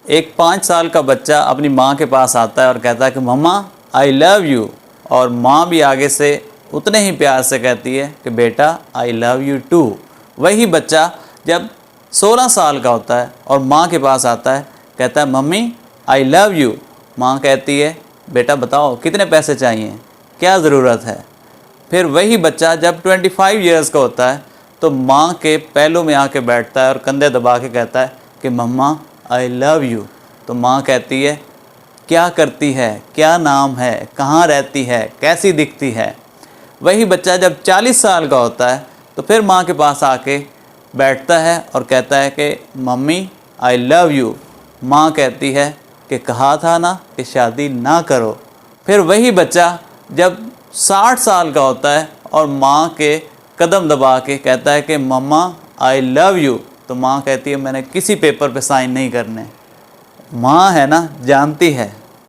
एक 5 साल का बच्चा अपनी माँ के पास आता है और कहता है कि मम्मा आई लव यू, और माँ भी आगे से उतने ही प्यार से कहती है कि बेटा आई लव यू टू। वही बच्चा जब 16 साल का होता है और माँ के पास आता है, कहता है मम्मी आई लव यू। माँ कहती है बेटा बताओ कितने पैसे चाहिए, क्या ज़रूरत है। फिर वही बच्चा जब 25 इयर्स का होता है तो माँ के पैलों में आके बैठता है और कंधे दबा के कहता है कि मम्मा आई लव यू। तो माँ कहती है क्या करती है, क्या नाम है, कहाँ रहती है, कैसी दिखती है। वही बच्चा जब 40 साल का होता है तो फिर माँ के पास आके बैठता है और कहता है कि मम्मी आई लव यू। माँ कहती है कि कहा था ना कि शादी ना करो। फिर वही बच्चा जब 60 साल का होता है और माँ के कदम दबा के कहता है कि मम्मा आई लव यू। तो माँ कहती है मैंने किसी पेपर पे साइन नहीं करने। माँ है ना, जानती है